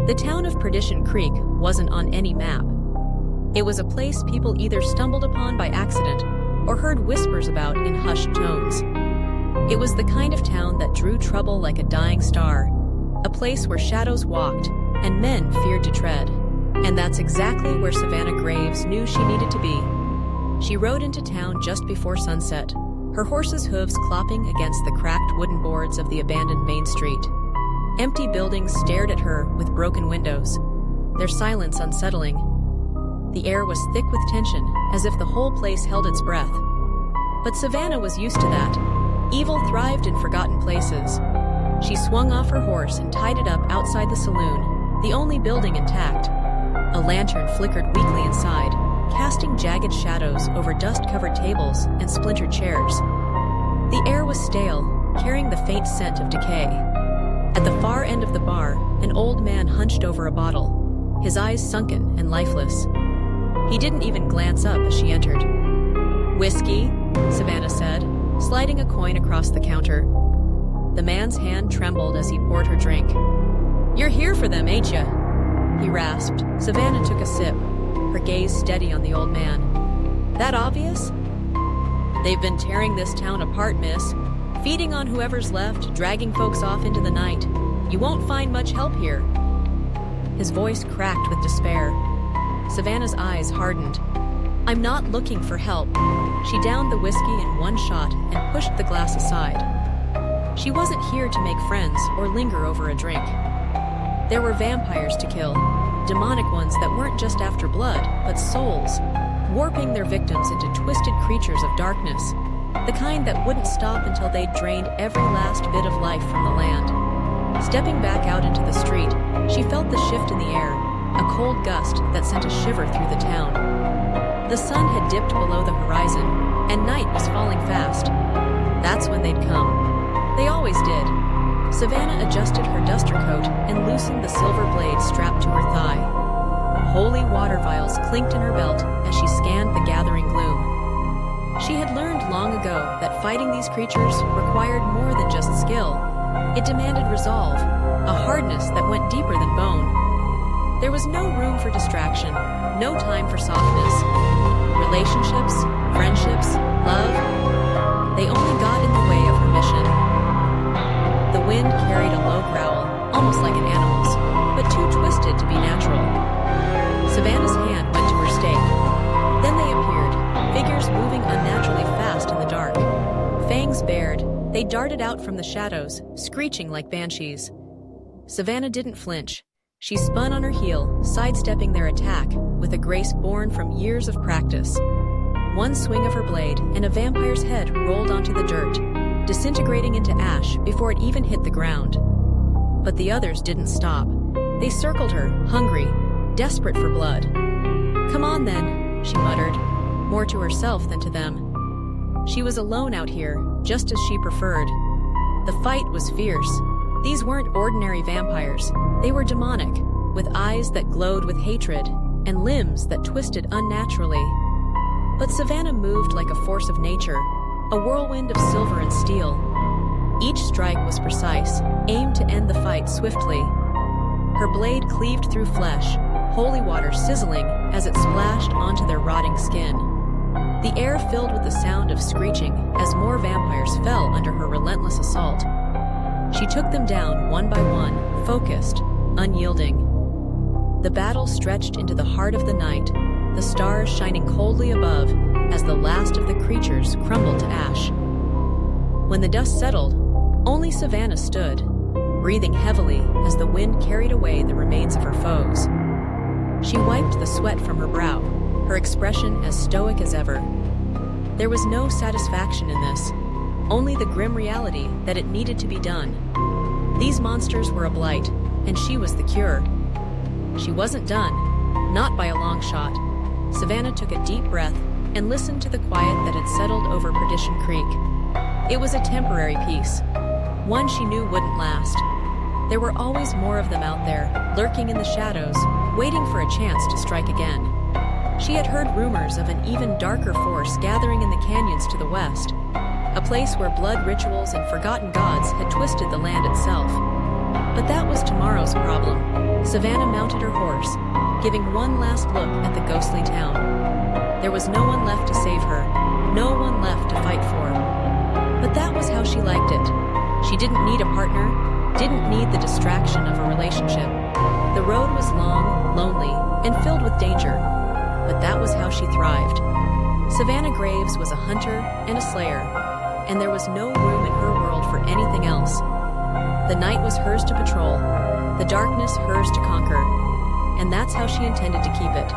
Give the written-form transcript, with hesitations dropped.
The town of Perdition Creek wasn't on any map. It was a place people either stumbled upon by accident or heard whispers about in hushed tones. It was the kind of town that drew trouble like a dying star, a place where shadows walked and men feared to tread. And that's exactly where Savannah Graves knew she needed to be. She rode into town just before sunset, her horse's hooves clopping against the cracked wooden boards of the abandoned main street. Empty buildings stared at her with broken windows, their silence unsettling. The air was thick with tension, as if the whole place held its breath. But Savannah was used to that. Evil thrived in forgotten places. She swung off her horse and tied it up outside the saloon, the only building intact. A lantern flickered weakly inside, casting jagged shadows over dust-covered tables and splintered chairs. The air was stale, carrying the faint scent of decay. At the far end of the bar, an old man hunched over a bottle, his eyes sunken and lifeless. He didn't even glance up as she entered. "Whiskey?" Savannah said, sliding a coin across the counter. The man's hand trembled as he poured her drink. "You're here for them, ain't ya?" he rasped. Savannah took a sip, her gaze steady on the old man. "That obvious?" "They've been tearing this town apart, miss. Feeding on whoever's left, dragging folks off into the night. You won't find much help here." His voice cracked with despair. Savannah's eyes hardened. "I'm not looking for help." She downed the whiskey in one shot and pushed the glass aside. She wasn't here to make friends or linger over a drink. There were vampires to kill, demonic ones that weren't just after blood, but souls, warping their victims into twisted creatures of darkness, the kind that wouldn't stop until they'd drained every last bit of life from the land. Stepping back out into the street, she felt the shift in the air, a cold gust that sent a shiver through the town. The sun had dipped below the horizon, and night was falling fast. That's when they'd come. They always did. Savannah adjusted her duster coat and loosened the silver blade strapped to her thigh. Holy water vials clinked in her belt as she scanned the gathering gloom. She had learned long ago that fighting these creatures required more than just skill. It demanded resolve, a hardness that went deeper than bone. There was no room for distraction, no time for softness. Relationships, friendships, love, they only got in the way of her mission. The wind carried a low growl, almost like an animal's, but too twisted to be natural. Savannah's hand went to her stake. Then they appeared, figures moving unnaturally fast in the dark. Fangs bared, they darted out from the shadows, screeching like banshees. Savannah didn't flinch. She spun on her heel, sidestepping their attack, with a grace born from years of practice. One swing of her blade, and a vampire's head rolled onto the dirt, disintegrating into ash before it even hit the ground. But the others didn't stop. They circled her, hungry, desperate for blood. "Come on then," she muttered, more to herself than to them. She was alone out here, just as she preferred. The fight was fierce. These weren't ordinary vampires. They were demonic, with eyes that glowed with hatred and limbs that twisted unnaturally. But Savannah moved like a force of nature, a whirlwind of silver and steel. Each strike was precise, aimed to end the fight swiftly. Her blade cleaved through flesh, holy water sizzling as it splashed onto their rotting skin. The air filled with the sound of screeching as more vampires fell under her relentless assault. She took them down one by one, focused, unyielding. The battle stretched into the heart of the night, the stars shining coldly above as the last of the creatures crumbled to ash. When the dust settled, only Savannah stood, breathing heavily as the wind carried away the remains of her foes. She wiped the sweat from her brow, her expression as stoic as ever. There was no satisfaction in this, only the grim reality that it needed to be done. These monsters were a blight, and she was the cure. She wasn't done, not by a long shot. Savannah took a deep breath and listened to the quiet that had settled over Perdition Creek. It was a temporary peace, one she knew wouldn't last. There were always more of them out there, lurking in the shadows, waiting for a chance to strike again. She had heard rumors of an even darker force gathering in the canyons to the west, a place where blood rituals and forgotten gods had twisted the land itself. But that was tomorrow's problem. Savannah mounted her horse, giving one last look at the ghostly town. There was no one left to save her, no one left to fight for. But that was how she liked it. She didn't need a partner, didn't need the distraction of a relationship. The road was long, lonely, and filled with danger, but that was how she thrived. Savannah Graves was a hunter and a slayer, and there was no room in her world for anything else. The night was hers to patrol, the darkness hers to conquer, and that's how she intended to keep it.